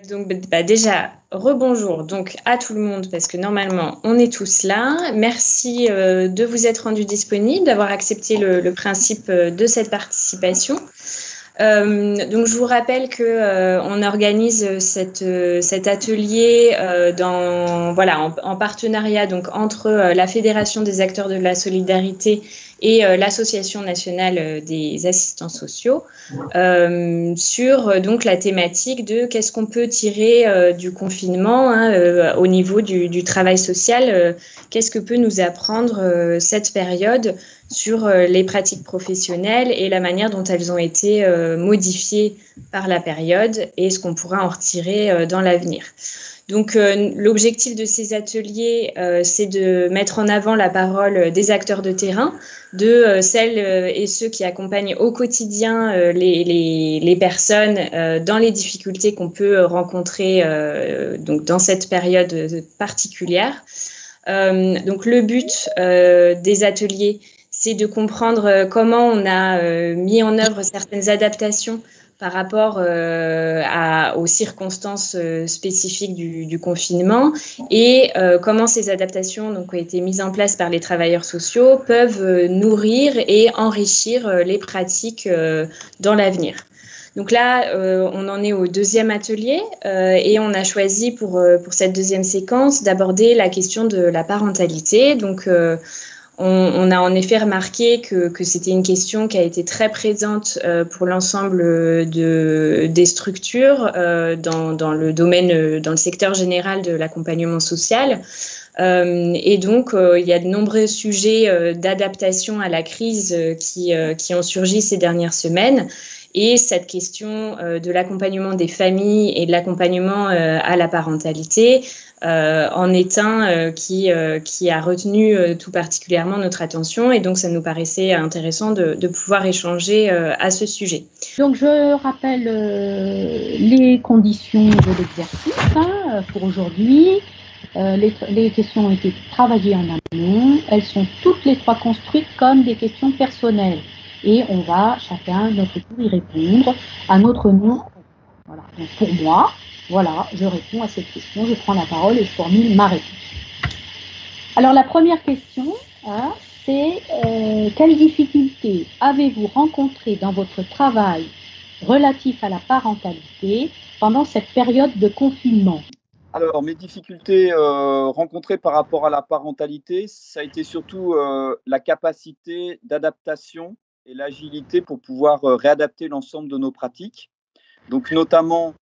Donc déjà, rebonjour donc à tout le monde parce que normalement on est tous là. Merci de vous être rendu disponible, d'avoir accepté le principe de cette participation. Donc je vous rappelle que on organise cet atelier en partenariat donc entre la Fédération des acteurs de la solidarité et l'Association nationale des assistants sociaux sur donc la thématique de qu'est-ce qu'on peut tirer du confinement au niveau du travail social, qu'est-ce que peut nous apprendre cette période sur les pratiques professionnelles et la manière dont elles ont été modifiées par la période et ce qu'on pourra en retirer dans l'avenir. Donc, l'objectif de ces ateliers, c'est de mettre en avant la parole des acteurs de terrain, de celles et ceux qui accompagnent au quotidien les personnes dans les difficultés qu'on peut rencontrer donc dans cette période particulière. Donc, le but des ateliers, c'est de comprendre comment on a mis en œuvre certaines adaptations par rapport aux circonstances spécifiques du confinement et comment ces adaptations donc, ont été mises en place par les travailleurs sociaux peuvent nourrir et enrichir les pratiques dans l'avenir. Donc là, on en est au deuxième atelier et on a choisi pour cette deuxième séquence d'aborder la question de la parentalité. Donc, on a en effet remarqué que c'était une question qui a été très présente pour l'ensemble des structures dans le domaine, dans le secteur général de l'accompagnement social. Et donc, il y a de nombreux sujets d'adaptation à la crise qui ont surgi ces dernières semaines. Et cette question de l'accompagnement des familles et de l'accompagnement à la parentalité en est un qui a retenu tout particulièrement notre attention. Et donc, ça nous paraissait intéressant de pouvoir échanger à ce sujet. Donc, je rappelle les conditions de l'exercice pour aujourd'hui. Les questions ont été travaillées en amont. Elles sont toutes les trois construites comme des questions personnelles. Et on va chacun, notre tour, y répondre à notre nom. Voilà. Donc pour moi, voilà, je réponds à cette question, je prends la parole et je formule ma réponse. Alors la première question, c'est quelles difficultés avez-vous rencontrées dans votre travail relatif à la parentalité pendant cette période de confinement? Alors, mes difficultés rencontrées par rapport à la parentalité, ça a été surtout la capacité d'adaptation et l'agilité pour pouvoir réadapter l'ensemble de nos pratiques. Donc, notamment,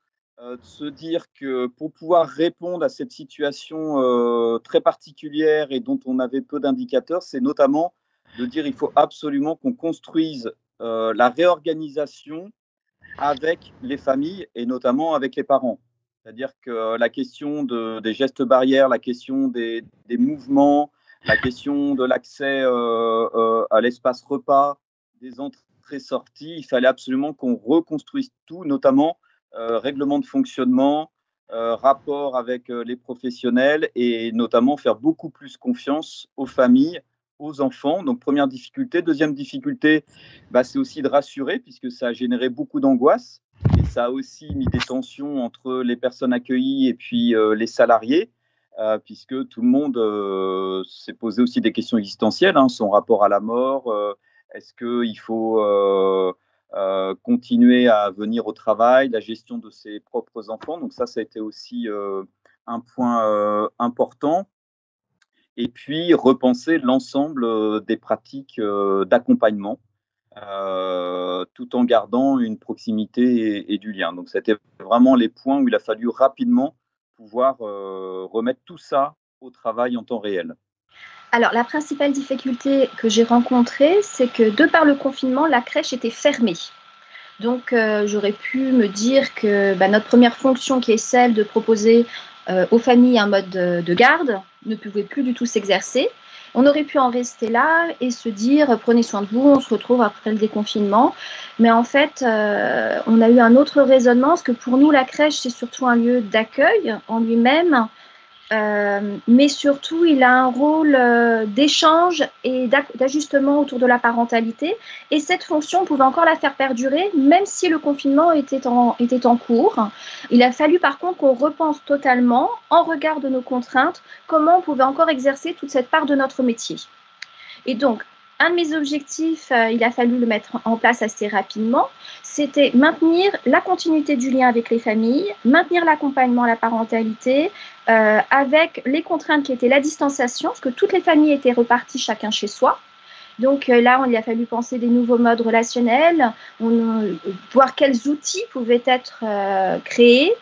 de se dire que pour pouvoir répondre à cette situation très particulière et dont on avait peu d'indicateurs, c'est notamment de dire qu'il faut absolument qu'on construise la réorganisation avec les familles et notamment avec les parents. C'est-à-dire que la question des gestes barrières, la question des mouvements, la question de l'accès à l'espace repas, des entrées-sorties, il fallait absolument qu'on reconstruise tout, notamment règlement de fonctionnement, rapport avec les professionnels et notamment faire beaucoup plus confiance aux familles, aux enfants. Donc, première difficulté. Deuxième difficulté, c'est aussi de rassurer puisque ça a généré beaucoup d'angoisse. Et ça a aussi mis des tensions entre les personnes accueillies et puis les salariés, puisque tout le monde s'est posé aussi des questions existentielles, son rapport à la mort, est-ce qu'il faut continuer à venir au travail, la gestion de ses propres enfants. Donc ça a été aussi un point important. Et puis repenser l'ensemble des pratiques d'accompagnement. Tout en gardant une proximité et du lien. Donc, c'était vraiment les points où il a fallu rapidement pouvoir remettre tout ça au travail en temps réel. Alors, la principale difficulté que j'ai rencontrée, c'est que de par le confinement, la crèche était fermée. Donc, j'aurais pu me dire que notre première fonction, qui est celle de proposer aux familles un mode de garde, ne pouvait plus du tout s'exercer. On aurait pu en rester là et se dire prenez soin de vous, on se retrouve après le déconfinement. Mais en fait, on a eu un autre raisonnement parce que pour nous, la crèche, c'est surtout un lieu d'accueil en lui-même mais surtout, il a un rôle d'échange et d'ajustement autour de la parentalité. Et cette fonction, on pouvait encore la faire perdurer, même si le confinement était en cours. Il a fallu par contre qu'on repense totalement, en regard de nos contraintes, comment on pouvait encore exercer toute cette part de notre métier. Et donc, un de mes objectifs, il a fallu le mettre en place assez rapidement, c'était maintenir la continuité du lien avec les familles, maintenir l'accompagnement à la parentalité, avec les contraintes qui étaient la distanciation, parce que toutes les familles étaient reparties chacun chez soi. Donc là, il a fallu penser des nouveaux modes relationnels, voir quels outils pouvaient être créés.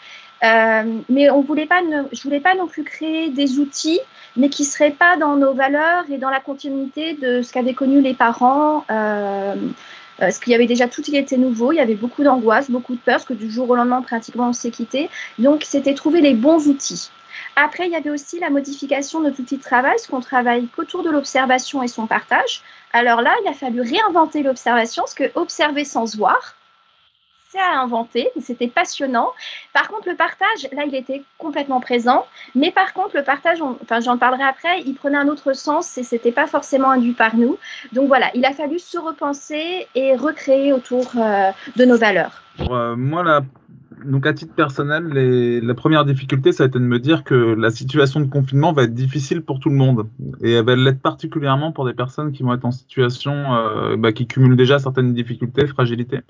Mais je voulais pas non plus créer des outils, mais qui ne seraient pas dans nos valeurs et dans la continuité de ce qu'avaient connu les parents. Parce qu'il y avait déjà tout qui était nouveau, il y avait beaucoup d'angoisse, beaucoup de peur, parce que du jour au lendemain, pratiquement, on s'est quitté. Donc, c'était trouver les bons outils. Après, il y avait aussi la modification de notre outil de travail, parce qu'on travaille qu'autour de l'observation et son partage. Alors là, il a fallu réinventer l'observation, parce que observer sans se voir, c'est à inventer, c'était passionnant. Par contre, le partage, là, il était complètement présent. Mais par contre, le partage, j'en parlerai après, il prenait un autre sens et ce n'était pas forcément induit par nous. Donc voilà, il a fallu se repenser et recréer autour de nos valeurs. Moi, donc à titre personnel, la première difficulté, ça a été de me dire que la situation de confinement va être difficile pour tout le monde. Et elle va l'être particulièrement pour des personnes qui vont être en situation, qui cumulent déjà certaines difficultés, fragilités.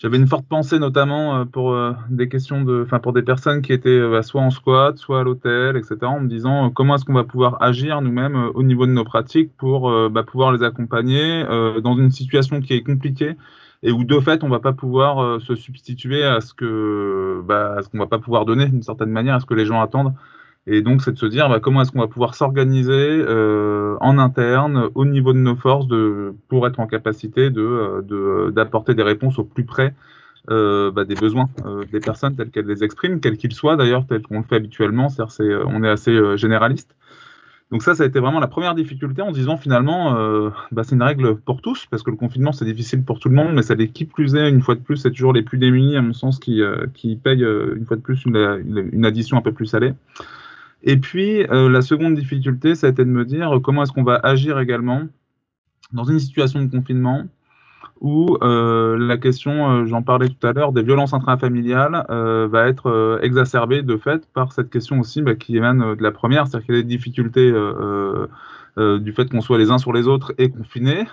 J'avais une forte pensée notamment pour des questions pour des personnes qui étaient soit en squat, soit à l'hôtel, etc. En me disant comment est-ce qu'on va pouvoir agir nous-mêmes au niveau de nos pratiques pour pouvoir les accompagner dans une situation qui est compliquée et où de fait on va pas pouvoir se substituer à ce qu'on va pas pouvoir donner d'une certaine manière, à ce que les gens attendent. Et donc, c'est de se dire comment est-ce qu'on va pouvoir s'organiser en interne, au niveau de nos forces, pour être en capacité d'apporter des réponses au plus près des besoins des personnes telles qu'elles les expriment, quels qu'ils soient d'ailleurs, tel qu'on le fait habituellement. C'est-à-dire, on est assez généraliste. Donc ça a été vraiment la première difficulté en disant finalement, c'est une règle pour tous, parce que le confinement, c'est difficile pour tout le monde, mais ça qui plus est, une fois de plus, c'est toujours les plus démunis, à mon sens, qui payent une fois de plus une addition un peu plus salée. Et puis, la seconde difficulté, ça a été de me dire comment est-ce qu'on va agir également dans une situation de confinement où la question, j'en parlais tout à l'heure, des violences intrafamiliales va être exacerbée de fait par cette question aussi qui émane de la première, c'est-à-dire qu'il y a des difficultés du fait qu'on soit les uns sur les autres et confinés,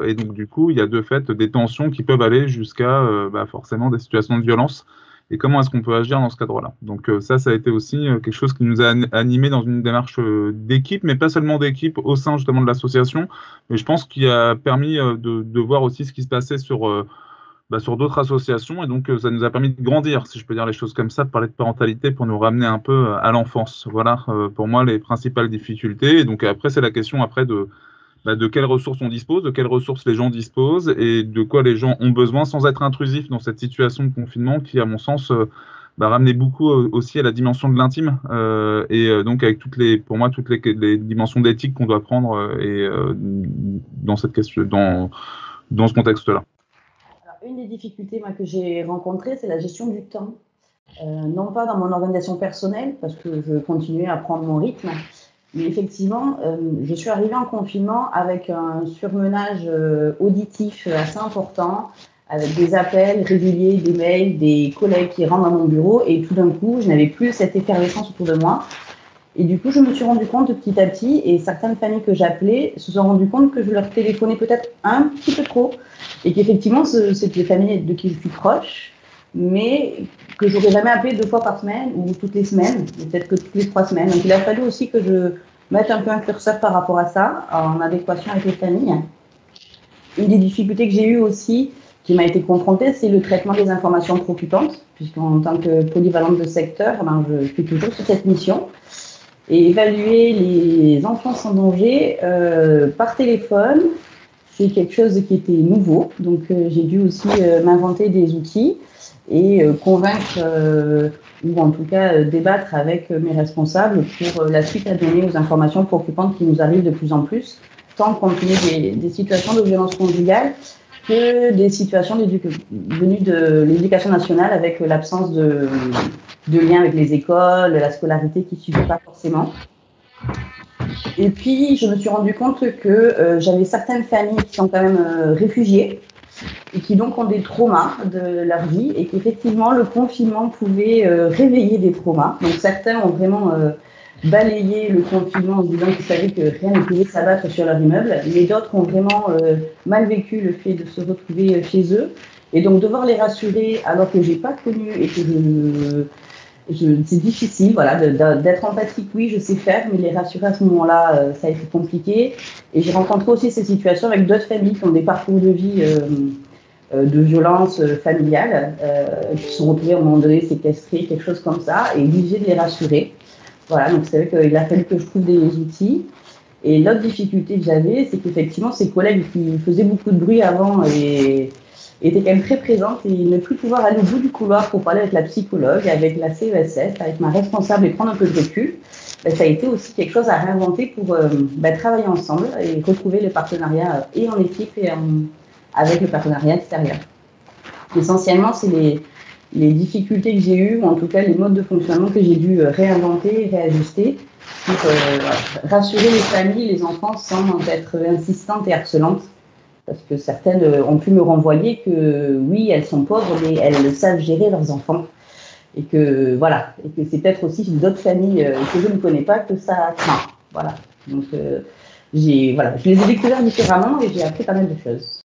et donc du coup, il y a de fait des tensions qui peuvent aller jusqu'à forcément des situations de violence. Et comment est-ce qu'on peut agir dans ce cadre-là? Donc ça a été aussi quelque chose qui nous a animés dans une démarche d'équipe, mais pas seulement d'équipe au sein justement de l'association, mais je pense qu'il a permis de voir aussi ce qui se passait sur d'autres associations, et donc ça nous a permis de grandir, si je peux dire les choses comme ça, de parler de parentalité pour nous ramener un peu à l'enfance. Voilà pour moi les principales difficultés. Et donc après, c'est la question de quelles ressources on dispose, de quelles ressources les gens disposent et de quoi les gens ont besoin sans être intrusifs dans cette situation de confinement qui, à mon sens, ramenait beaucoup aussi à la dimension de l'intime donc avec toutes les dimensions d'éthique qu'on doit prendre dans cette question, dans ce contexte-là. Une des difficultés que j'ai rencontrées, c'est la gestion du temps. Non pas dans mon organisation personnelle, parce que je continuais à prendre mon rythme, mais effectivement, je suis arrivée en confinement avec un surmenage auditif assez important, avec des appels réguliers, des mails, des collègues qui rentrent dans mon bureau, et tout d'un coup, je n'avais plus cette effervescence autour de moi. Et du coup, je me suis rendu compte petit à petit, et certaines familles que j'appelais se sont rendues compte que je leur téléphonais peut-être un petit peu trop, et qu'effectivement, c'est des familles de qui je suis proche, mais que j'aurais jamais appelé 2 fois par semaine ou toutes les semaines, peut-être que toutes les 3 semaines. Donc il a fallu aussi que je mette un peu un curseur par rapport à ça, en adéquation avec les familles. Une des difficultés que j'ai eues aussi, qui m'a été confrontée, c'est le traitement des informations préoccupantes, puisqu'en tant que polyvalente de secteur, je suis toujours sur cette mission. Et évaluer les enfants sans danger par téléphone, c'est quelque chose qui était nouveau. Donc j'ai dû aussi m'inventer des outils et convaincre ou en tout cas débattre avec mes responsables pour la suite à donner aux informations préoccupantes qui nous arrivent de plus en plus, tant compte tenu des situations de violence conjugale que des situations venues de l'éducation nationale avec l'absence de lien avec les écoles, la scolarité qui ne suivait pas forcément. Et puis, je me suis rendu compte que j'avais certaines familles qui sont quand même réfugiées et qui donc ont des traumas de leur vie et qu'effectivement, le confinement pouvait réveiller des traumas. Donc, certains ont vraiment balayé le confinement en se disant qu'ils savaient que rien ne pouvait s'abattre sur leur immeuble, mais d'autres ont vraiment mal vécu le fait de se retrouver chez eux. Et donc, devoir les rassurer alors que je n'ai pas connu et que c'est difficile, voilà, d'être empathique, oui, je sais faire, mais les rassurer à ce moment-là, ça a été compliqué. Et j'ai rencontré aussi ces situations avec d'autres familles qui ont des parcours de vie de violence familiale, qui sont retrouvées à un moment donné séquestrées, quelque chose comme ça, et obligées de les rassurer. Voilà, donc c'est vrai qu'il a fallu que je trouve des outils. Et l'autre difficulté que j'avais, c'est qu'effectivement, ces collègues qui faisaient beaucoup de bruit avant étaient quand même très présentes et ne plus pouvoir aller au bout du couloir pour parler avec la psychologue, avec la CESS, avec ma responsable et prendre un peu de recul, ça a été aussi quelque chose à réinventer pour travailler ensemble et retrouver le partenariat et en équipe et avec le partenariat extérieur. Essentiellement, c'est les difficultés que j'ai eues, ou en tout cas les modes de fonctionnement que j'ai dû réinventer et réajuster pour rassurer les familles, les enfants sans être insistantes et harcelantes. Parce que certaines ont pu me renvoyer que oui, elles sont pauvres, mais elles savent gérer leurs enfants. Et que voilà, et que c'est peut-être aussi d'autres familles que je ne connais pas que ça craint. Voilà. Donc je les ai découverts différemment et j'ai appris pas mal de choses.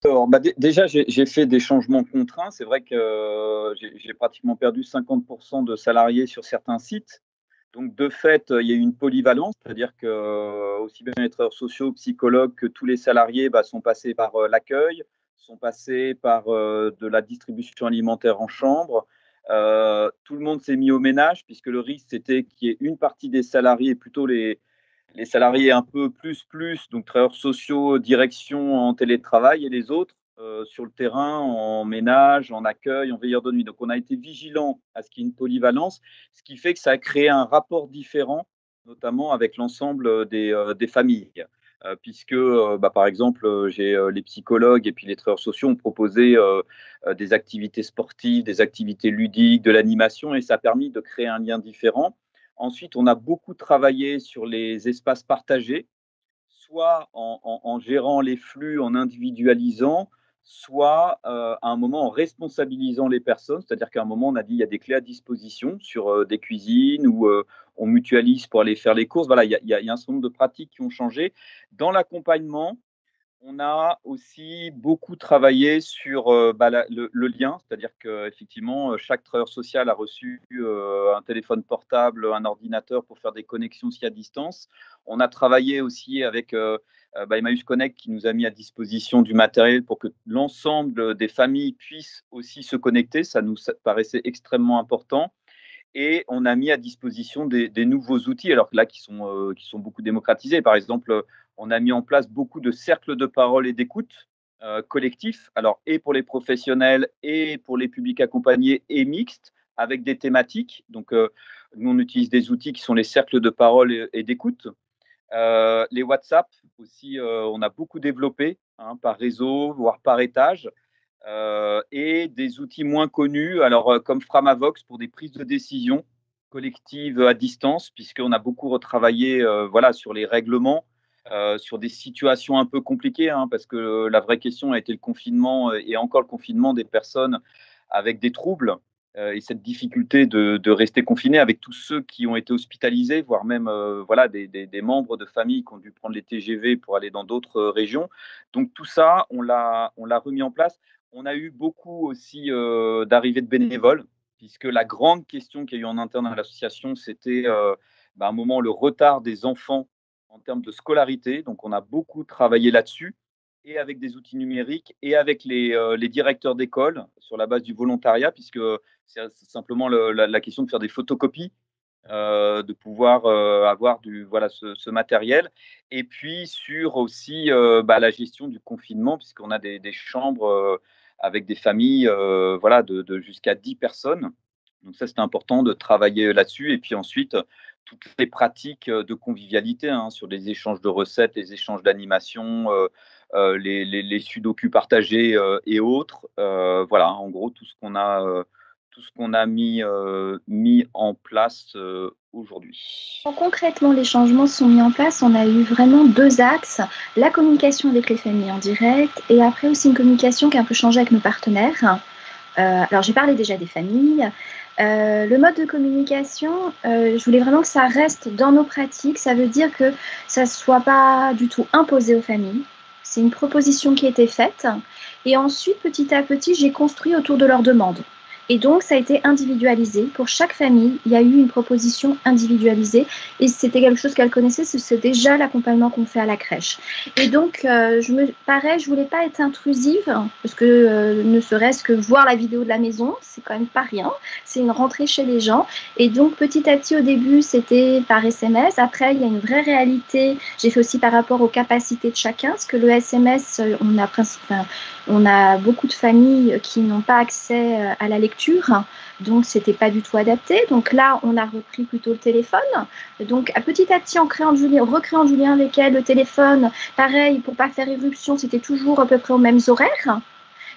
Alors, déjà, j'ai fait des changements contraints. C'est vrai que j'ai pratiquement perdu 50% de salariés sur certains sites. Donc, de fait, il y a eu une polyvalence, c'est-à-dire que aussi bien les travailleurs sociaux, psychologues que tous les salariés sont passés par l'accueil, sont passés par de la distribution alimentaire en chambre. Tout le monde s'est mis au ménage, puisque le risque, c'était qu'il y ait une partie des salariés, plutôt les salariés un peu plus, donc travailleurs sociaux, direction en télétravail, et les autres sur le terrain, en ménage, en accueil, en veilleur de nuit. Donc, on a été vigilant à ce qu'il y ait une polyvalence, ce qui fait que ça a créé un rapport différent, notamment avec l'ensemble des familles. Puisque, par exemple, j'ai les psychologues et puis les travailleurs sociaux ont proposé des activités sportives, des activités ludiques, de l'animation, et ça a permis de créer un lien différent. Ensuite, on a beaucoup travaillé sur les espaces partagés, soit en gérant les flux, en individualisant, soit à un moment en responsabilisant les personnes. C'est-à-dire qu'à un moment, on a dit il y a des clés à disposition sur des cuisines ou on mutualise pour aller faire les courses. Voilà, il y a un certain nombre de pratiques qui ont changé. Dans l'accompagnement, on a aussi beaucoup travaillé sur le lien, c'est-à-dire qu'effectivement, chaque travailleur social a reçu un téléphone portable, un ordinateur pour faire des connexions aussi à distance. On a travaillé aussi avec Emmaüs Connect qui nous a mis à disposition du matériel pour que l'ensemble des familles puissent aussi se connecter. Ça nous paraissait extrêmement important. Et on a mis à disposition des nouveaux outils, alors là, qui sont beaucoup démocratisés. Par exemple, on a mis en place beaucoup de cercles de parole et d'écoute collectifs, alors et pour les professionnels et pour les publics accompagnés et mixtes, avec des thématiques. Donc, nous, on utilise des outils qui sont les cercles de parole et d'écoute. Les WhatsApp aussi, on a beaucoup développé par réseau, voire par étage. Et des outils moins connus, alors comme Framavox pour des prises de décision collectives à distance, puisqu'on a beaucoup retravaillé sur les règlements, sur des situations un peu compliquées, parce que la vraie question a été le confinement et encore le confinement des personnes avec des troubles et cette difficulté de rester confiné avec tous ceux qui ont été hospitalisés, voire même des membres de famille qui ont dû prendre les TGV pour aller dans d'autres régions. Donc tout ça, on l'a remis en place. On a eu beaucoup aussi d'arrivées de bénévoles, puisque la grande question qu'il y a eu en interne à l'association, c'était à un moment le retard des enfants en termes de scolarité. Donc, on a beaucoup travaillé là-dessus, et avec des outils numériques, et avec les directeurs d'école, sur la base du volontariat, puisque c'est simplement la question de faire des photocopies, de pouvoir avoir ce matériel, et puis sur aussi la gestion du confinement, puisqu'on a des chambres avec des familles de jusqu'à 10 personnes. Donc ça, c'était important de travailler là-dessus. Et puis ensuite, toutes les pratiques de convivialité, hein, sur les échanges de recettes, les échanges d'animation, les sudoku partagés et autres. Voilà, en gros, tout ce qu'on a mis en place aujourd'hui. Concrètement, les changements sont mis en place. On a eu vraiment 2 axes, la communication avec les familles en direct et après aussi une communication qui a un peu changé avec nos partenaires. Alors, j'ai parlé déjà des familles. Le mode de communication, je voulais vraiment que ça reste dans nos pratiques. Ça veut dire que ça ne soit pas du tout imposé aux familles. C'est une proposition qui a été faite. Et ensuite, petit à petit, j'ai construit autour de leurs demandes. Et donc, ça a été individualisé. Pour chaque famille, il y a eu une proposition individualisée. Et c'était quelque chose qu'elle connaissait, c'est déjà l'accompagnement qu'on fait à la crèche. Et donc, je voulais pas être intrusive, parce que ne serait-ce que voir la vidéo de la maison, c'est quand même pas rien. C'est une rentrée chez les gens. Et donc, petit à petit, au début, c'était par SMS. Après, il y a une vraie réalité. J'ai fait aussi par rapport aux capacités de chacun, parce que le SMS, on a beaucoup de familles qui n'ont pas accès à la lecture. Donc, c'était pas du tout adapté. Donc là, on a repris plutôt le téléphone. Donc, petit à petit, recréant du lien avec elle, le téléphone, pareil, pour pas faire éruption, c'était toujours à peu près aux mêmes horaires.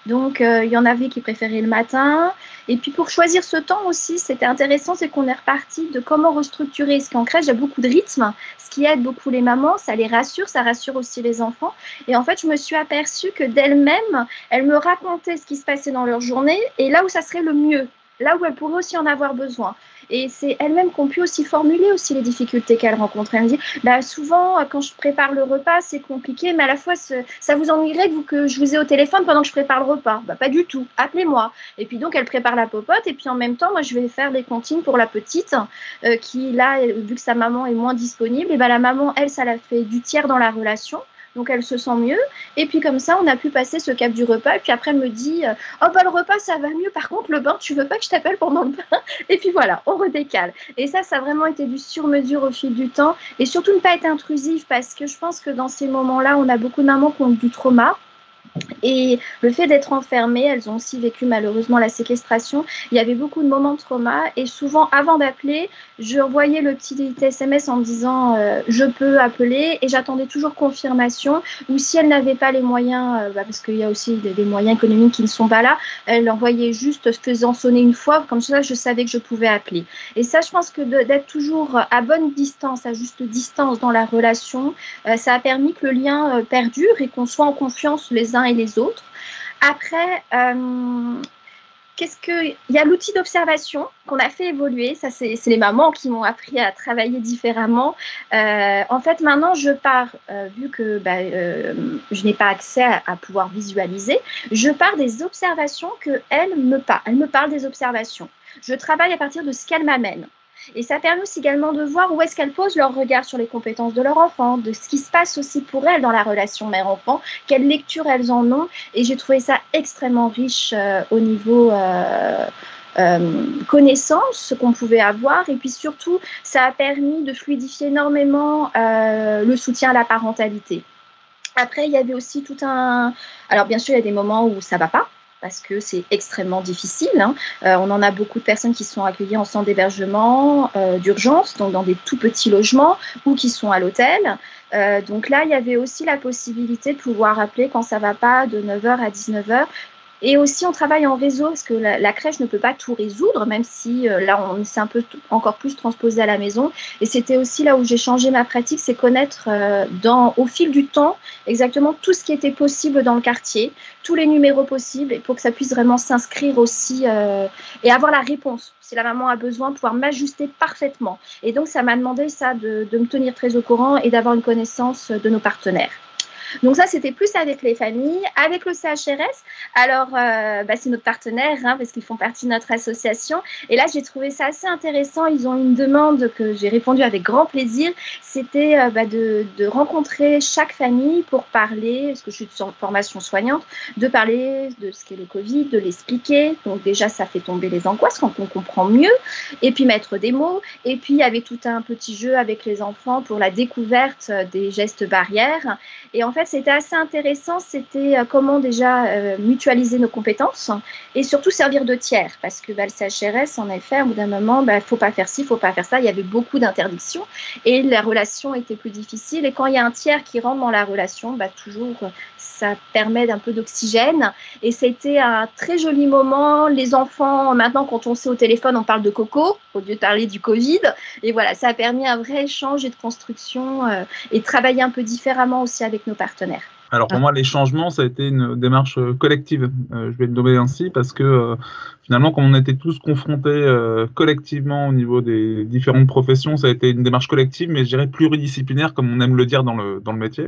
Donc, il y en avait qui préféraient le matin. Et puis, pour choisir ce temps aussi, c'était intéressant, c'est qu'on est reparti de comment restructurer. Parce qu'en crèche, il y a beaucoup de rythme, ce qui aide beaucoup les mamans, ça les rassure, ça rassure aussi les enfants. Et en fait, je me suis aperçue que d'elles-mêmes, elles me racontaient ce qui se passait dans leur journée et là où ça serait le mieux, là où elles pourraient aussi en avoir besoin. Et c'est elles-mêmes qui ont pu aussi formuler aussi les difficultés qu'elles rencontrent. Elles me disent, souvent, quand je prépare le repas, c'est compliqué, mais à la fois, ça vous ennuierait que je vous ai au téléphone pendant que je prépare le repas. Pas du tout, appelez-moi. Et puis donc, elle prépare la popote, et puis en même temps, moi, je vais faire des comptines pour la petite, qui, là, vu que sa maman est moins disponible, et la maman, elle, ça la fait du tiers dans la relation. Donc, elle se sent mieux. Et puis, comme ça, on a pu passer ce cap du repas. Et puis après, elle me dit, le repas, ça va mieux. Par contre, le bain, tu veux pas que je t'appelle pendant le bain? Et puis voilà, on redécale. Et ça a vraiment été du sur-mesure au fil du temps. Et surtout, ne pas être intrusif parce que je pense que dans ces moments-là, on a beaucoup de mamans qui ont du trauma. Et le fait d'être enfermées, elles ont aussi vécu malheureusement la séquestration. Il y avait beaucoup de moments de trauma et souvent avant d'appeler, je envoyais le petit SMS en me disant je peux appeler et j'attendais toujours confirmation. Ou si elle n'avait pas les moyens, parce qu'il y a aussi des moyens économiques qui ne sont pas là, elle envoyait juste faisant sonner une fois, comme ça je savais que je pouvais appeler. Et ça, je pense que d'être toujours à bonne distance, à juste distance dans la relation, ça a permis que le lien perdure et qu'on soit en confiance les uns et les autres. Après, il y a l'outil d'observation qu'on a fait évoluer. Ça, c'est les mamans qui m'ont appris à travailler différemment. En fait, maintenant, je pars, vu que je n'ai pas accès à pouvoir visualiser, je pars des observations qu'elle me parle. Elle me parle des observations. Je travaille à partir de ce qu'elle m'amène. Et ça permet aussi également de voir où est-ce qu'elles posent leur regard sur les compétences de leur enfant, de ce qui se passe aussi pour elles dans la relation mère-enfant, quelle lecture elles en ont. Et j'ai trouvé ça extrêmement riche au niveau connaissance, ce qu'on pouvait avoir. Et puis surtout, ça a permis de fluidifier énormément le soutien à la parentalité. Après, il y avait aussi Alors bien sûr, il y a des moments où ça ne va pas, parce que c'est extrêmement difficile. On en a beaucoup de personnes qui sont accueillies en centre d'hébergement d'urgence, donc dans des tout petits logements, ou qui sont à l'hôtel. Donc là, il y avait aussi la possibilité de pouvoir appeler quand ça ne va pas, de 9h à 19h. Et aussi, on travaille en réseau, parce que la crèche ne peut pas tout résoudre, même si là, on s'est un peu encore plus transposé à la maison. Et c'était aussi là où j'ai changé ma pratique, c'est connaître au fil du temps exactement tout ce qui était possible dans le quartier, tous les numéros possibles, et pour que ça puisse vraiment s'inscrire aussi et avoir la réponse. Si la maman a besoin, pouvoir m'ajuster parfaitement. Et donc, ça m'a demandé ça de me tenir très au courant et d'avoir une connaissance de nos partenaires. Donc ça, c'était plus avec les familles. Avec le CHRS, alors c'est notre partenaire, parce qu'ils font partie de notre association. Et là, j'ai trouvé ça assez intéressant. Ils ont une demande que j'ai répondu avec grand plaisir. C'était de rencontrer chaque famille pour parler, parce que je suis en formation soignante, de parler de ce qu'est le Covid, de l'expliquer. Donc déjà, ça fait tomber les angoisses quand on comprend mieux. Et puis mettre des mots. Et puis, il y avait tout un petit jeu avec les enfants pour la découverte des gestes barrières. Et en fait, fait, c'était assez intéressant. C'était comment déjà mutualiser nos compétences et surtout servir de tiers. Parce que le CHRS, en effet, au bout d'un moment, faut pas faire ci, faut pas faire ça. Il y avait beaucoup d'interdictions et la relation était plus difficile. Et quand il y a un tiers qui rentre dans la relation, toujours, ça permet d'un peu d'oxygène. Et c'était un très joli moment. Les enfants, maintenant, quand on sait au téléphone, on parle de coco au lieu de parler du Covid. Et voilà, ça a permis un vrai échange et de construction et de travailler un peu différemment aussi avec nos partenaires. Alors pour moi, les changements, ça a été une démarche collective. Je vais le nommer ainsi parce que finalement, comme on était tous confrontés collectivement au niveau des différentes professions, ça a été une démarche collective, mais je dirais pluridisciplinaire, comme on aime le dire dans le métier,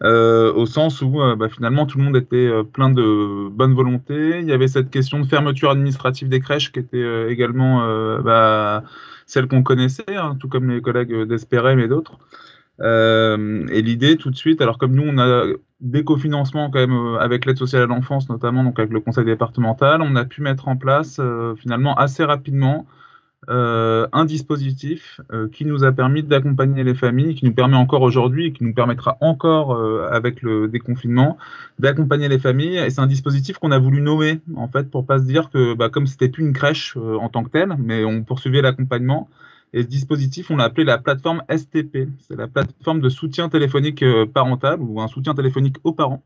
au sens où finalement tout le monde était plein de bonne volonté. Il y avait cette question de fermeture administrative des crèches qui était également celle qu'on connaissait, hein, tout comme les collègues d'Espérem et d'autres. Et l'idée tout de suite, alors comme nous on a des cofinancements quand même avec l'aide sociale à l'enfance notamment, donc avec le conseil départemental, on a pu mettre en place finalement assez rapidement un dispositif qui nous a permis d'accompagner les familles, qui nous permet encore aujourd'hui et qui nous permettra encore avec le déconfinement d'accompagner les familles. Et c'est un dispositif qu'on a voulu nommer en fait pour pas se dire que comme c'était plus une crèche en tant que telle, mais on poursuivait l'accompagnement. Et ce dispositif, on l'a appelé la plateforme STP. C'est la plateforme de soutien téléphonique parental ou un soutien téléphonique aux parents.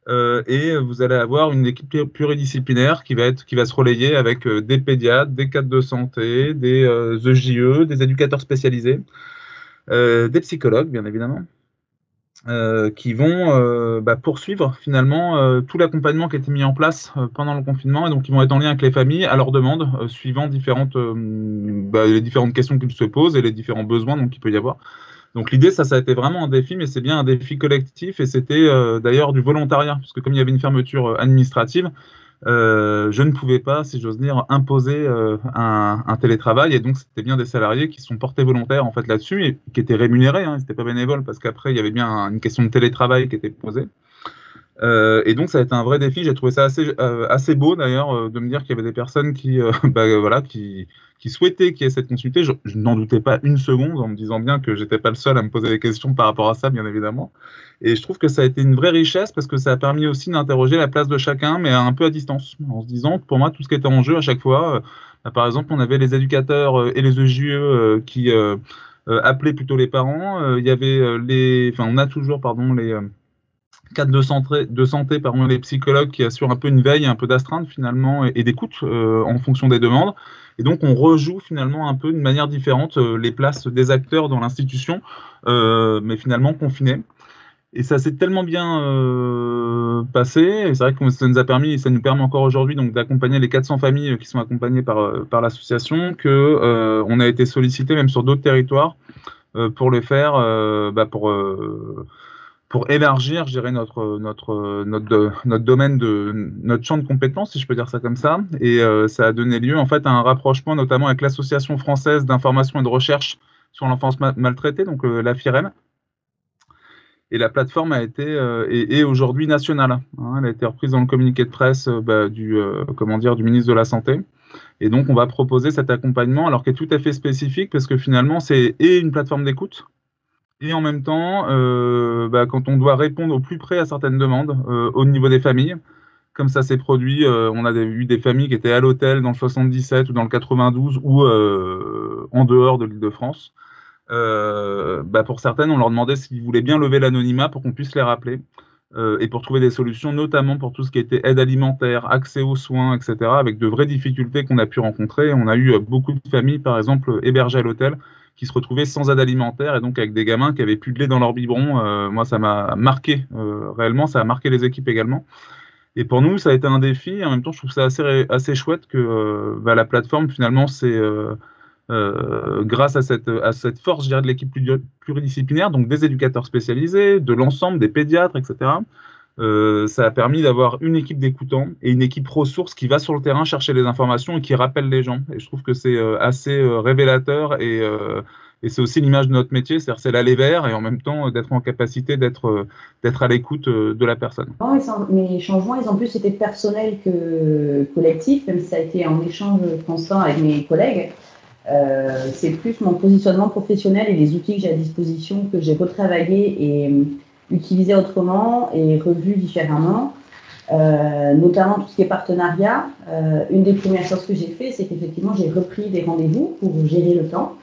Et vous allez avoir une équipe pluridisciplinaire qui va se relayer avec des pédiatres, des cadres de santé, des EJE, des éducateurs spécialisés, des psychologues, bien évidemment, qui vont poursuivre finalement tout l'accompagnement qui a été mis en place pendant le confinement, et donc ils vont être en lien avec les familles à leur demande, suivant les différentes questions qu'ils se posent et les différents besoins qu'il peut y avoir. Donc l'idée, ça a été vraiment un défi, mais c'est bien un défi collectif, et c'était d'ailleurs du volontariat, parce que comme il y avait une fermeture administrative, je ne pouvais pas, si j'ose dire, imposer un télétravail, et donc c'était bien des salariés qui sont portés volontaires en fait là-dessus et qui étaient rémunérés, hein, ils n'étaient pas bénévoles, parce qu'après il y avait bien une question de télétravail qui était posée. Et donc ça a été un vrai défi. J'ai trouvé ça assez beau d'ailleurs de me dire qu'il y avait des personnes qui souhaitaient qu'il y ait cette continuité. Je n'en doutais pas une seconde, en me disant bien que j'étais pas le seul à me poser des questions par rapport à ça, bien évidemment. Et je trouve que ça a été une vraie richesse parce que ça a permis aussi d'interroger la place de chacun, mais un peu à distance, en se disant que pour moi tout ce qui était en jeu à chaque fois, par exemple on avait les éducateurs et les EJE qui appelaient plutôt les parents. Il y avait on a toujours les cadres de santé, les psychologues qui assurent un peu une veille, un peu d'astreinte finalement et d'écoute en fonction des demandes. Et donc on rejoue finalement un peu d'une manière différente les places des acteurs dans l'institution, mais finalement confinés. Et ça s'est tellement bien passé, et c'est vrai que ça nous a permis, et ça nous permet encore aujourd'hui donc d'accompagner les 400 familles qui sont accompagnées par l'association, que on a été sollicité même sur d'autres territoires pour le faire, pour élargir, je dirais, notre domaine notre champ de compétences, si je peux dire ça comme ça. Et ça a donné lieu en fait à un rapprochement, notamment avec l'Association française d'information et de recherche sur l'enfance maltraitée, donc l'AFIREM. Et la plateforme a été est aujourd'hui nationale. Hein, elle a été reprise dans le communiqué de presse du ministre de la Santé. Et donc on va proposer cet accompagnement, alors qui est tout à fait spécifique, parce que finalement c'est une plateforme d'écoute. Et en même temps, quand on doit répondre au plus près à certaines demandes au niveau des familles, comme ça s'est produit, on a eu des familles qui étaient à l'hôtel dans le 77 ou dans le 92 ou en dehors de l'Île-de-France. Pour certaines, on leur demandait s'ils voulaient bien lever l'anonymat pour qu'on puisse les rappeler et pour trouver des solutions, notamment pour tout ce qui était aide alimentaire, accès aux soins, etc., avec de vraies difficultés qu'on a pu rencontrer. On a eu beaucoup de familles, par exemple, hébergées à l'hôtel, qui se retrouvaient sans aide alimentaire et donc avec des gamins qui avaient plus de lait dans leur biberon. Moi, ça m'a marqué réellement, ça a marqué les équipes également. Et pour nous, ça a été un défi. Et en même temps, je trouve ça assez chouette que la plateforme, finalement, c'est grâce à cette force, je dirais, de l'équipe pluridisciplinaire, donc des éducateurs spécialisés, de l'ensemble, des pédiatres, etc., ça a permis d'avoir une équipe d'écoutants et une équipe ressources qui va sur le terrain chercher les informations et qui rappelle les gens. Et je trouve que c'est assez révélateur et c'est aussi l'image de notre métier, c'est-à-dire c'est l'aller vers et en même temps d'être en capacité d'être à l'écoute de la personne. Mes changements, ils ont plus été personnels que collectifs, même si ça a été en échange constant avec mes collègues. C'est plus mon positionnement professionnel et les outils que j'ai à disposition que j'ai retravaillé et utilisé autrement et revu différemment. Notamment tout ce qui est partenariat. Une des premières choses que j'ai fait, c'est qu'effectivement, j'ai repris des rendez-vous pour gérer le temps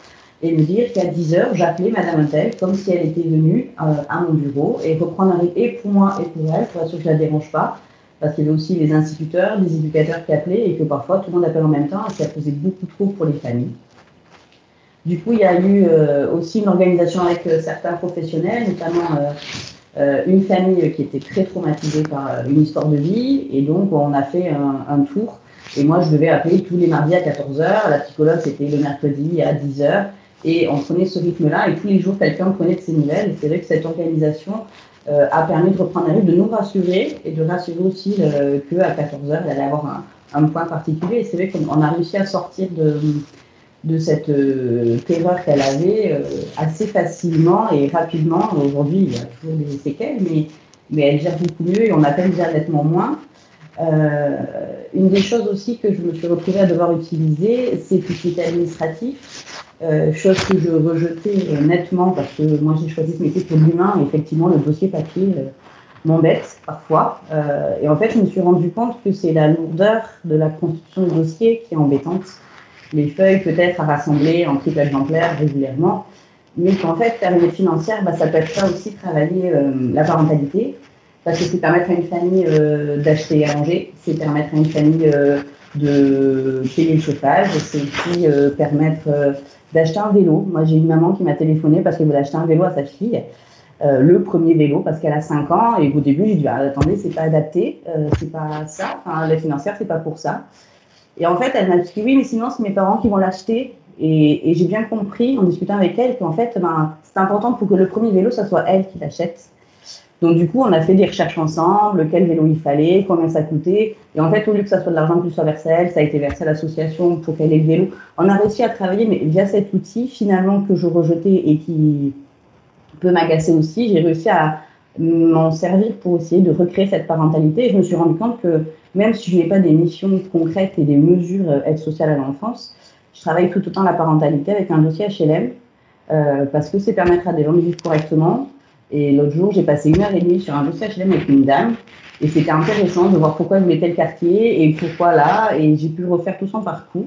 et me dire qu'à 10h, j'appelais Madame Untel comme si elle était venue à mon bureau et reprendre un rythme et pour moi et pour elle, pour être sûr que je ne la dérange pas, parce qu'il y avait aussi les instituteurs, les éducateurs qui appelaient et que parfois tout le monde appelle en même temps et ça faisait beaucoup trop pour les familles. Du coup, il y a eu aussi une organisation avec certains professionnels, notamment une famille qui était très traumatisée par une histoire de vie, et donc on a fait un tour, et moi je devais appeler tous les mardis à 14h, la psychologue c'était le mercredi à 10h, et on prenait ce rythme-là, et tous les jours quelqu'un prenait de ses nouvelles, et c'est vrai que cette organisation a permis de reprendre un rythme, de nous rassurer, et de rassurer aussi qu'à 14h il allait avoir un point particulier, et c'est vrai qu'on a réussi à sortir de cette terreur qu'elle avait assez facilement et rapidement. Aujourd'hui, il y a toujours des séquelles, mais elle gère beaucoup mieux et on appelle déjà nettement moins. Une des choses aussi que je me suis retrouvée à devoir utiliser, c'est tout ce qui est administratif, chose que je rejetais nettement parce que moi j'ai choisi ce métier pour l'humain et effectivement le dossier papier m'embête parfois. Et en fait, je me suis rendu compte que c'est la lourdeur de la constitution du dossier qui est embêtante. Les feuilles peut-être à rassembler en triple exemplaire régulièrement, mais qu'en fait, faire une aide financière, ça peut être ça aussi, travailler la parentalité, parce que c'est permettre à une famille d'acheter à manger, c'est permettre à une famille de payer le chauffage, c'est aussi permettre d'acheter un vélo. Moi, j'ai une maman qui m'a téléphoné parce qu'elle voulait acheter un vélo à sa fille, le premier vélo parce qu'elle a 5 ans, et au début, j'ai dit, attendez, c'est pas adapté, c'est pas ça, l'aide financière, c'est pas pour ça. Et en fait, elle m'a dit oui, mais sinon, c'est mes parents qui vont l'acheter. Et j'ai bien compris, en discutant avec elle, qu'en fait, c'est important pour que le premier vélo, ça soit elle qui l'achète. Donc, du coup, on a fait des recherches ensemble, quel vélo il fallait, combien ça coûtait. Et en fait, au lieu que ça soit de l'argent qui soit versé à elle, ça a été versé à l'association pour qu'elle ait le vélo. On a réussi à travailler, mais via cet outil, finalement, que je rejetais et qui peut m'agacer aussi, j'ai réussi à m'en servir pour essayer de recréer cette parentalité. Et je me suis rendu compte que même si je n'ai pas des missions concrètes et des mesures aide sociale à l'enfance, je travaille tout autant la parentalité avec un dossier HLM parce que c'est permettre à des gens de vivre correctement. Et l'autre jour, j'ai passé 1h30 sur un dossier HLM avec une dame et c'était intéressant de voir pourquoi elle voulait tel quartier et pourquoi là. Et j'ai pu refaire tout son parcours.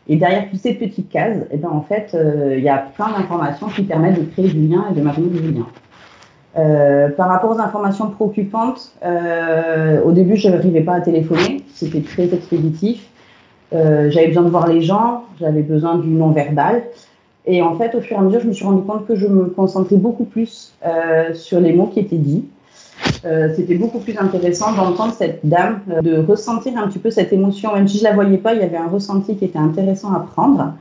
Et derrière toutes ces petites cases, en fait, il y a plein d'informations qui permettent de créer du lien et de maintenir du lien. Par rapport aux informations préoccupantes, au début, je n'arrivais pas à téléphoner, c'était très expéditif. J'avais besoin de voir les gens, j'avais besoin du non-verbal. Et en fait, au fur et à mesure, je me suis rendu compte que je me concentrais beaucoup plus sur les mots qui étaient dits. C'était beaucoup plus intéressant d'entendre cette dame, de ressentir un petit peu cette émotion. Même si je ne la voyais pas, il y avait un ressenti qui était intéressant à prendre.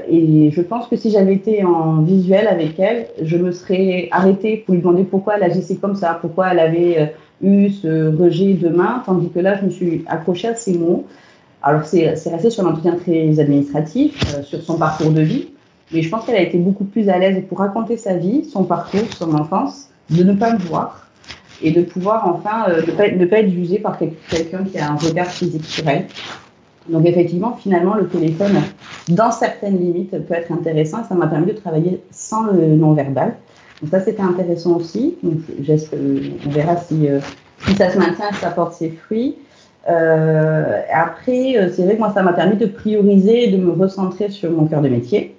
Et je pense que si j'avais été en visuel avec elle, je me serais arrêtée pour lui demander pourquoi elle agissait comme ça, pourquoi elle avait eu ce rejet de main, tandis que là, je me suis accrochée à ces mots. Alors, c'est resté sur l'entretien très administratif, sur son parcours de vie, mais je pense qu'elle a été beaucoup plus à l'aise pour raconter sa vie, son parcours, son enfance, de ne pas me voir et de pouvoir enfin ne pas être jugée par quelqu'un qui a un regard physique sur elle. Donc effectivement, finalement, le téléphone, dans certaines limites, peut être intéressant. Ça m'a permis de travailler sans le non-verbal. Donc ça, c'était intéressant aussi. Donc, on verra si ça se maintient, si ça porte ses fruits. Après, c'est vrai que moi, ça m'a permis de prioriser et de me recentrer sur mon cœur de métier.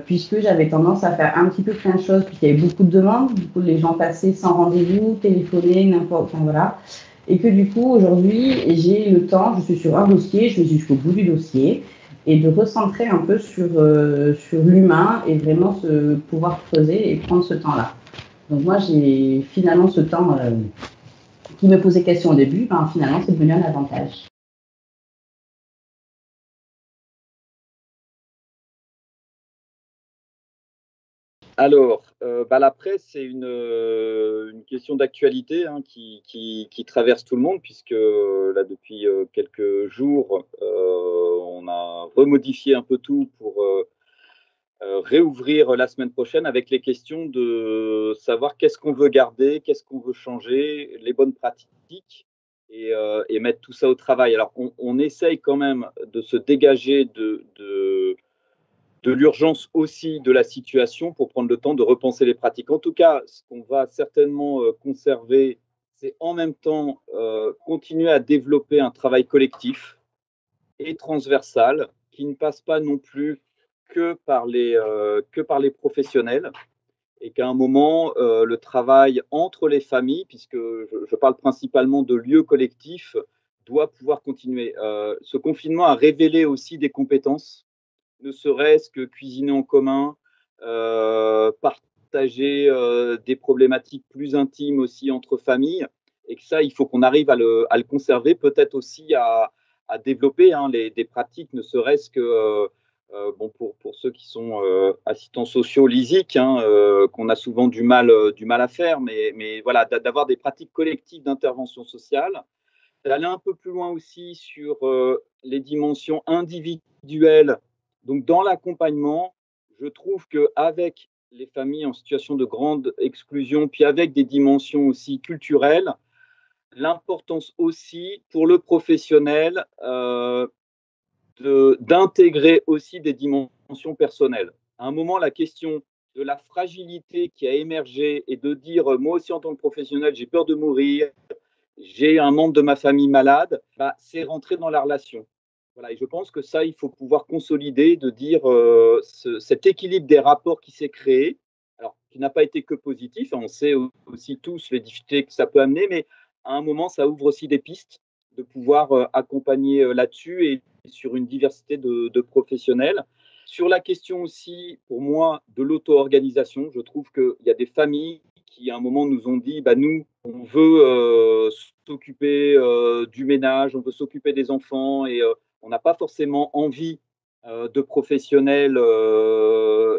Puisque j'avais tendance à faire un petit peu plein de choses, puisqu'il y avait beaucoup de demandes, du coup les gens passaient sans rendez-vous, téléphonaient, n'importe, enfin voilà. Et que du coup, aujourd'hui, j'ai le temps, je suis sur un dossier, je vais jusqu'au bout du dossier, et de recentrer un peu sur l'humain et vraiment pouvoir creuser et prendre ce temps-là. Donc moi, j'ai finalement ce temps qui me posait question au début, finalement, c'est devenu un avantage. Alors, la presse, c'est une question d'actualité qui traverse tout le monde, puisque là, depuis quelques jours, on a remodifié un peu tout pour réouvrir la semaine prochaine avec les questions de savoir qu'est-ce qu'on veut garder, qu'est-ce qu'on veut changer, les bonnes pratiques et mettre tout ça au travail. Alors, on essaye quand même de se dégager l'urgence aussi de la situation pour prendre le temps de repenser les pratiques. En tout cas, ce qu'on va certainement conserver, c'est en même temps continuer à développer un travail collectif et transversal qui ne passe pas non plus que par les professionnels, et qu'à un moment, le travail entre les familles, puisque je parle principalement de lieux collectifs, doit pouvoir continuer. Ce confinement a révélé aussi des compétences, ne serait-ce que cuisiner en commun, partager des problématiques plus intimes aussi entre familles, et que ça, il faut qu'on arrive à le conserver, peut-être aussi à développer des pratiques, ne serait-ce que bon, pour ceux qui sont assistants sociaux, LISIC, qu'on a souvent du mal à faire, mais voilà, d'avoir des pratiques collectives d'intervention sociale, d'aller un peu plus loin aussi sur les dimensions individuelles. Donc, dans l'accompagnement, je trouve qu'avec les familles en situation de grande exclusion, puis avec des dimensions aussi culturelles, l'importance aussi pour le professionnel d'intégrer aussi des dimensions personnelles. À un moment, la question de la fragilité qui a émergé et de dire, moi aussi en tant que professionnel, j'ai peur de mourir, j'ai un membre de ma famille malade, c'est rentrer dans la relation. Voilà, et je pense que ça, il faut pouvoir consolider, de dire cet équilibre des rapports qui s'est créé, alors qui n'a pas été que positif, on sait aussi tous les difficultés que ça peut amener, mais à un moment, ça ouvre aussi des pistes de pouvoir accompagner là-dessus et sur une diversité de professionnels. Sur la question aussi, pour moi, de l'auto-organisation, je trouve qu'il y a des familles qui, à un moment, nous ont dit, nous, on veut s'occuper du ménage, on veut s'occuper des enfants et on n'a pas forcément envie de professionnels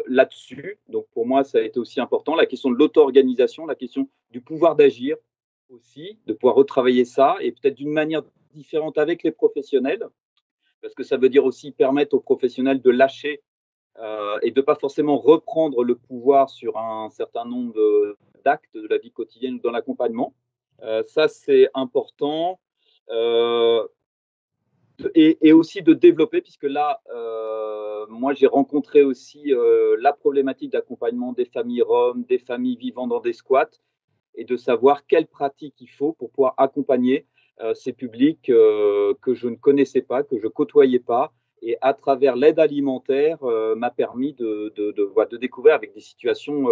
là-dessus. Donc, pour moi, ça a été aussi important. La question de l'auto-organisation, la question du pouvoir d'agir aussi, de pouvoir retravailler ça et peut-être d'une manière différente avec les professionnels, parce que ça veut dire aussi permettre aux professionnels de lâcher et de ne pas forcément reprendre le pouvoir sur un certain nombre d'actes de la vie quotidienne ou dans l'accompagnement. Ça, c'est important. Et aussi de développer, puisque là, moi, j'ai rencontré aussi la problématique d'accompagnement des familles roms, des familles vivant dans des squats, et de savoir quelles pratiques il faut pour pouvoir accompagner ces publics que je ne connaissais pas, que je ne côtoyais pas, et à travers l'aide alimentaire m'a permis de découvrir avec des situations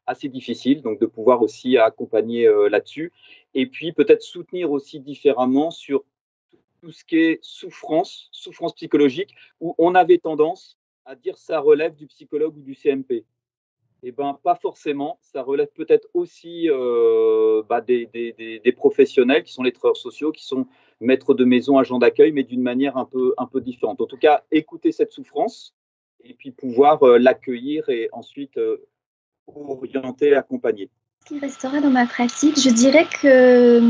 assez difficiles, donc de pouvoir aussi accompagner là-dessus, et puis peut-être soutenir aussi différemment sur tout ce qui est souffrance psychologique, où on avait tendance à dire ça relève du psychologue ou du CMP. Eh bien, pas forcément. Ça relève peut-être aussi des professionnels qui sont les travailleurs sociaux, qui sont maîtres de maison, agents d'accueil, mais d'une manière un peu différente. En tout cas, écouter cette souffrance et puis pouvoir l'accueillir et ensuite orienter, accompagner. Ce qui restera dans ma pratique, je dirais que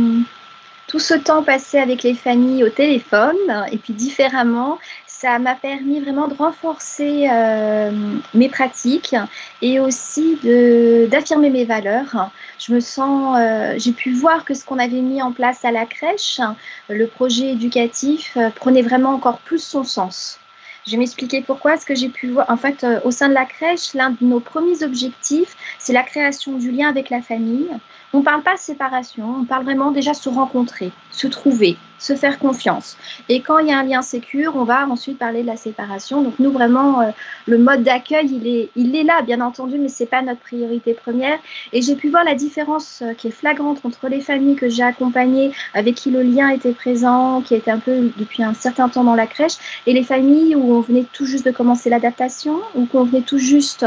tout ce temps passé avec les familles au téléphone et puis différemment, ça m'a permis vraiment de renforcer mes pratiques et aussi d'affirmer mes valeurs. Je me sens, j'ai pu voir que ce qu'on avait mis en place à la crèche, le projet éducatif, prenait vraiment encore plus son sens. Je vais m'expliquer pourquoi. Ce que j'ai pu voir, en fait, au sein de la crèche, l'un de nos premiers objectifs, c'est la création du lien avec la famille. On ne parle pas de séparation, on parle vraiment déjà de se rencontrer, se trouver, se faire confiance. Et quand il y a un lien sécure, on va ensuite parler de la séparation. Donc nous, vraiment, le mode d'accueil, il est là, bien entendu, mais ce n'est pas notre priorité première. Et j'ai pu voir la différence qui est flagrante entre les familles que j'ai accompagnées, avec qui le lien était présent, qui étaient un peu depuis un certain temps dans la crèche, et les familles où on venait tout juste de commencer l'adaptation, ou qu'on venait tout juste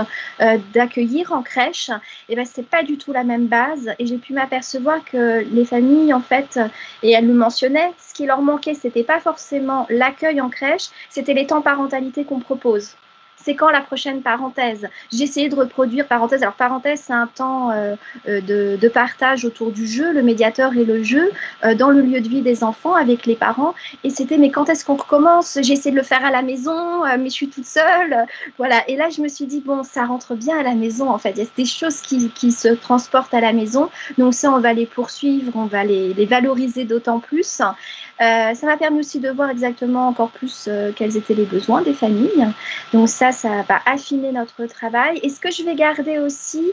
d'accueillir en crèche. Et ben, ce n'est pas du tout la même base. Et j'ai pu m'apercevoir que les familles, en fait, et elles le mentionnaient, ce qui leur manquait, ce n'était pas forcément l'accueil en crèche, c'était les temps parentalité qu'on propose. C'est quand la prochaine parenthèse? J'ai essayé de reproduire parenthèse. Alors parenthèse, c'est un temps de partage autour du jeu, le médiateur et le jeu, dans le lieu de vie des enfants avec les parents. Et c'était, mais quand est-ce qu'on recommence? J'ai essayé de le faire à la maison, mais je suis toute seule. Voilà. Et là, je me suis dit, bon, ça rentre bien à la maison, en fait. Il y a des choses qui se transportent à la maison. Donc ça, on va les poursuivre, on va les valoriser d'autant plus. Ça m'a permis aussi de voir exactement encore plus quels étaient les besoins des familles. Donc ça va affiner notre travail. Et ce que je vais garder aussi,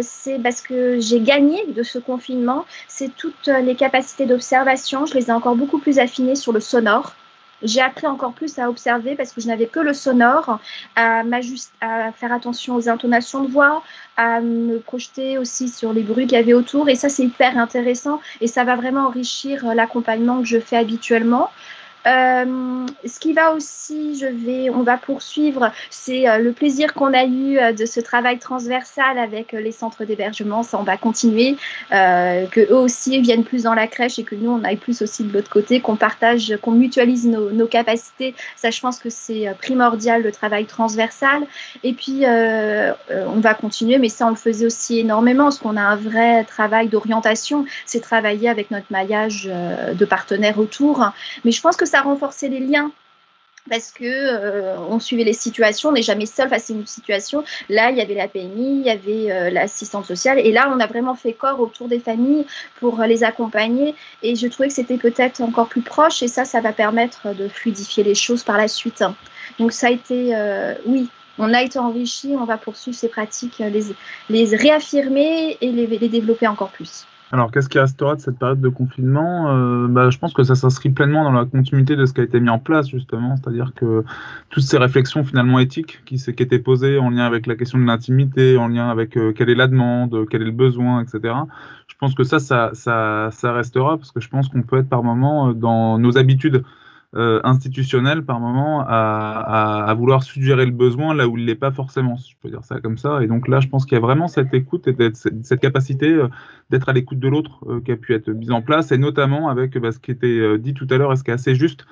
c'est parce que j'ai gagné de ce confinement, c'est toutes les capacités d'observation. Je les ai encore beaucoup plus affinées sur le sonore. J'ai appris encore plus à observer parce que je n'avais que le sonore, à faire attention aux intonations de voix, à me projeter aussi sur les bruits qu'il y avait autour. Et ça, c'est hyper intéressant et ça va vraiment enrichir l'accompagnement que je fais habituellement. Ce qui va aussi, on va poursuivre, c'est le plaisir qu'on a eu de ce travail transversal avec les centres d'hébergement. Ça, on va continuer, qu'eux aussi viennent plus dans la crèche et que nous, on aille plus aussi de l'autre côté, qu'on partage, qu'on mutualise nos capacités. Ça, je pense que c'est primordial, le travail transversal. Et puis, on va continuer, mais ça, on le faisait aussi énormément, parce qu'on a un vrai travail d'orientation. C'est travailler avec notre maillage de partenaires autour. Mais je pense que ça a renforcé les liens parce que on suivait les situations, on n'est jamais seul face à une situation. Là, il y avait la PMI, il y avait l'assistante sociale et là, on a vraiment fait corps autour des familles pour les accompagner et je trouvais que c'était peut-être encore plus proche et ça va permettre de fluidifier les choses par la suite. Donc ça a été, oui, on a été enrichi, on va poursuivre ces pratiques, les réaffirmer et les développer encore plus. Alors, qu'est-ce qui restera de cette période de confinement? Je pense que ça s'inscrit pleinement dans la continuité de ce qui a été mis en place, justement. C'est-à-dire que toutes ces réflexions finalement éthiques qui étaient posées en lien avec la question de l'intimité, en lien avec quelle est la demande, quel est le besoin, etc. Je pense que ça restera parce que je pense qu'on peut être par moment dans nos habitudes institutionnel par moment à vouloir suggérer le besoin là où il l'est pas forcément, si je peux dire ça comme ça. Et donc là, je pense qu'il y a vraiment cette écoute et cette capacité d'être à l'écoute de l'autre qui a pu être mise en place, et notamment avec ce qui était dit tout à l'heure et ce qui est assez juste,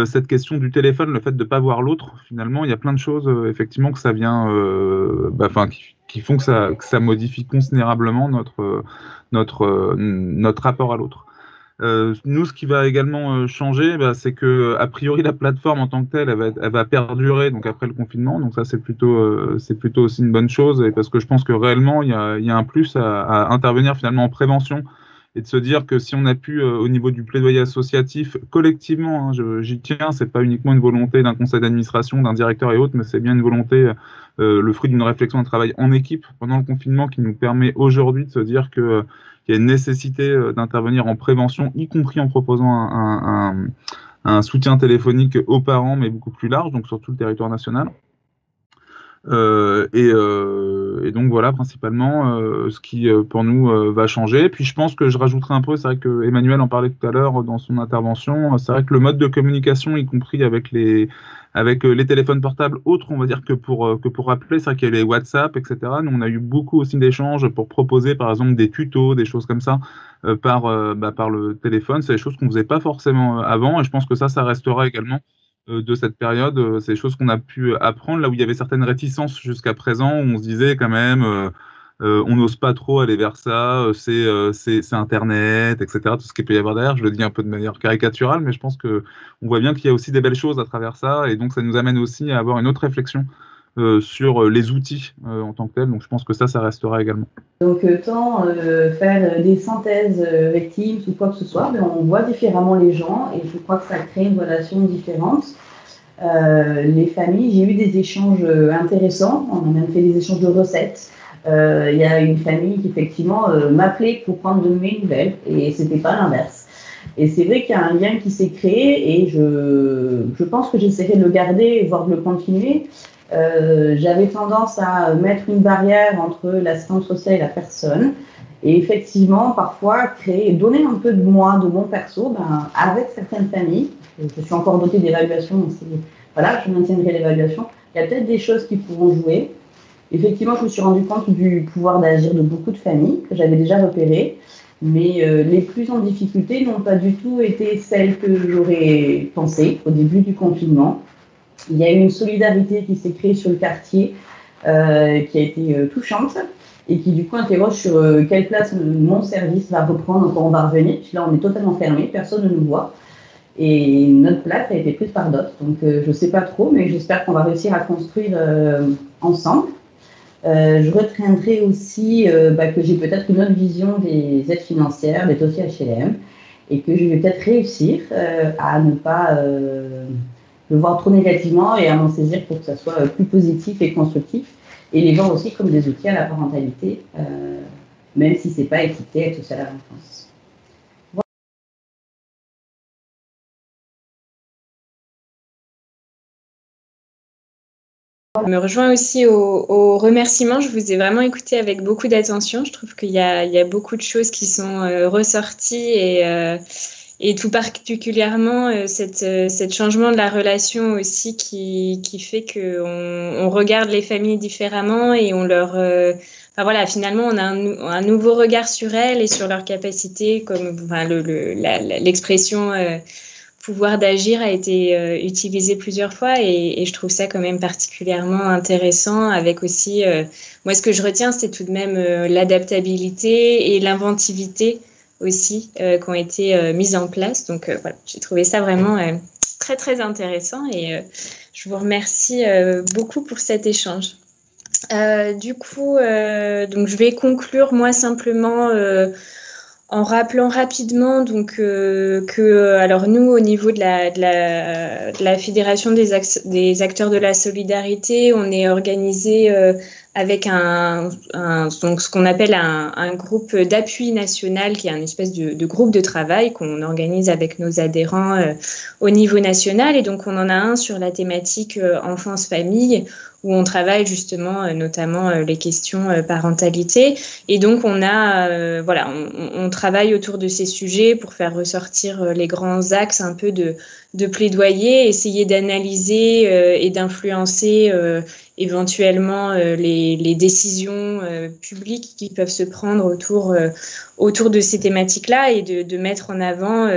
cette question du téléphone, le fait de ne pas voir l'autre. Finalement, il y a plein de choses effectivement que ça vient, qui font que ça modifie considérablement notre rapport à l'autre. Nous, ce qui va également changer, c'est que a priori la plateforme en tant que telle, elle va perdurer donc après le confinement. Donc ça, c'est plutôt aussi une bonne chose, et parce que je pense que réellement il y a un plus à intervenir finalement en prévention et de se dire que si on a pu au niveau du plaidoyer associatif collectivement, hein, j'y tiens, c'est pas uniquement une volonté d'un conseil d'administration, d'un directeur et autres, mais c'est bien une volonté, le fruit d'une réflexion, d'un travail en équipe pendant le confinement qui nous permet aujourd'hui de se dire que il y a une nécessité d'intervenir en prévention, y compris en proposant un soutien téléphonique aux parents, mais beaucoup plus large, donc sur tout le territoire national. Et donc voilà principalement ce qui pour nous va changer. Puis je pense que je rajouterai un peu, c'est vrai que Emmanuel en parlait tout à l'heure dans son intervention, c'est vrai que le mode de communication, y compris avec les téléphones portables autres, on va dire, que pour appeler, c'est vrai qu'il y a les WhatsApp, etc. Nous, on a eu beaucoup aussi d'échanges pour proposer, par exemple, des tutos, des choses comme ça, par le téléphone. C'est des choses qu'on ne faisait pas forcément avant, et je pense que ça restera également de cette période. C'est des choses qu'on a pu apprendre, là où il y avait certaines réticences jusqu'à présent, où on se disait quand même... on n'ose pas trop aller vers ça, c'est Internet, etc. Tout ce qu'il peut y avoir derrière, je le dis un peu de manière caricaturale, mais je pense qu'on voit bien qu'il y a aussi des belles choses à travers ça, et donc ça nous amène aussi à avoir une autre réflexion sur les outils en tant que tels, donc je pense que ça restera également. Donc tant faire des synthèses avec Teams ou quoi que ce soit, on voit différemment les gens, et je crois que ça crée une relation différente. Les familles, j'ai eu des échanges intéressants, on a même fait des échanges de recettes. Il y a une famille qui effectivement m'appelait pour prendre de mes nouvelles, et c'était pas l'inverse. Et c'est vrai qu'il y a un lien qui s'est créé, et je pense que j'essaierai de le garder, voire de le continuer. J'avais tendance à mettre une barrière entre l'assistante sociale et la personne, et effectivement parfois donner un peu de moi, de mon perso, avec certaines familles. Je suis encore dotée d'évaluation, donc voilà, je maintiendrai l'évaluation. Il y a peut-être des choses qui pourront jouer. Effectivement, je me suis rendu compte du pouvoir d'agir de beaucoup de familles que j'avais déjà repérées, mais les plus en difficulté n'ont pas du tout été celles que j'aurais pensé au début du confinement. Il y a eu une solidarité qui s'est créée sur le quartier qui a été touchante et qui du coup interroge sur quelle place mon service va reprendre quand on va revenir. Puis là, on est totalement fermé, personne ne nous voit. Et notre place a été prise par d'autres. Donc je ne sais pas trop, mais j'espère qu'on va réussir à construire ensemble. Je retiendrai aussi que j'ai peut-être une autre vision des aides financières, des dossiers HLM, et que je vais peut-être réussir à ne pas le voir trop négativement et à m'en saisir pour que ça soit plus positif et constructif. Et les voir aussi comme des outils à la parentalité, même si c'est pas étiqueté être seul à l'enfance. Je me rejoins aussi aux remerciements. Je vous ai vraiment écouté avec beaucoup d'attention. Je trouve qu'il y a beaucoup de choses qui sont ressorties et tout particulièrement cette changement de la relation aussi qui fait qu'on regarde les familles différemment et on leur... Enfin voilà, finalement, on a un nouveau regard sur elles et sur leurs capacités, comme enfin, l'expression pouvoir d'agir a été utilisée plusieurs fois et je trouve ça quand même particulièrement intéressant avec aussi, moi ce que je retiens c'est tout de même l'adaptabilité et l'inventivité aussi qui ont été mises en place. Donc voilà, j'ai trouvé ça vraiment très très intéressant et je vous remercie beaucoup pour cet échange. Du coup, donc je vais conclure moi simplement en rappelant rapidement donc alors nous au niveau de la Fédération des acteurs de la solidarité, on est organisé avec donc ce qu'on appelle un groupe d'appui national qui est un espèce de groupe de travail qu'on organise avec nos adhérents au niveau national et donc on en a un sur la thématique enfance-famille où on travaille justement notamment les questions parentalité et donc on a voilà on travaille autour de ces sujets pour faire ressortir les grands axes un peu de plaidoyer, essayer d'analyser et d'influencer éventuellement les décisions publiques qui peuvent se prendre autour de ces thématiques-là et de mettre en avant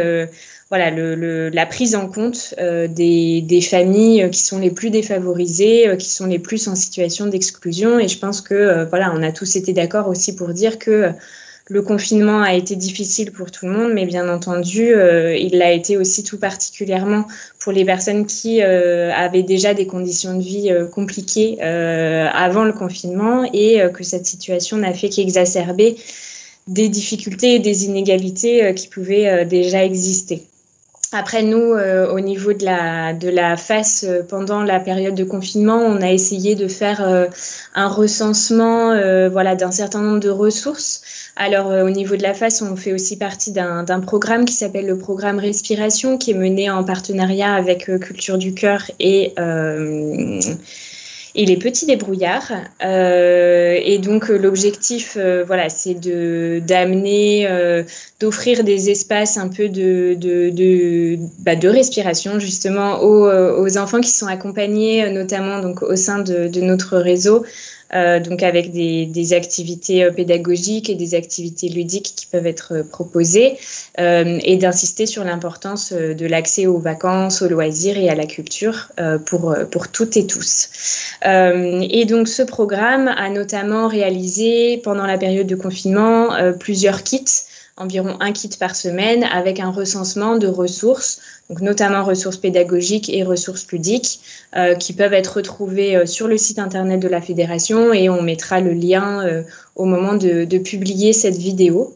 voilà, la prise en compte des familles qui sont les plus défavorisées, qui sont les plus en situation d'exclusion. Et je pense que voilà, on a tous été d'accord aussi pour dire que le confinement a été difficile pour tout le monde, mais bien entendu, il l'a été aussi tout particulièrement pour les personnes qui avaient déjà des conditions de vie compliquées avant le confinement et que cette situation n'a fait qu'exacerber des difficultés et des inégalités qui pouvaient déjà exister. Après, nous, au niveau de la phase pendant la période de confinement, on a essayé de faire un recensement voilà, d'un certain nombre de ressources. Alors, au niveau de la phase, on fait aussi partie d'un programme qui s'appelle le programme Respiration, qui est mené en partenariat avec Culture du Cœur et les petits débrouillards. Et donc, l'objectif, voilà, c'est d'amener, d'offrir des espaces un peu de respiration, justement, aux enfants qui sont accompagnés, notamment donc, au sein de notre réseau, donc avec des activités pédagogiques et des activités ludiques qui peuvent être proposées, et d'insister sur l'importance de l'accès aux vacances, aux loisirs et à la culture pour toutes et tous. Et donc ce programme a notamment réalisé pendant la période de confinement plusieurs kits, environ un kit par semaine, avec un recensement de ressources, donc notamment ressources pédagogiques et ressources ludiques, qui peuvent être retrouvées sur le site internet de la Fédération et on mettra le lien au moment de publier cette vidéo.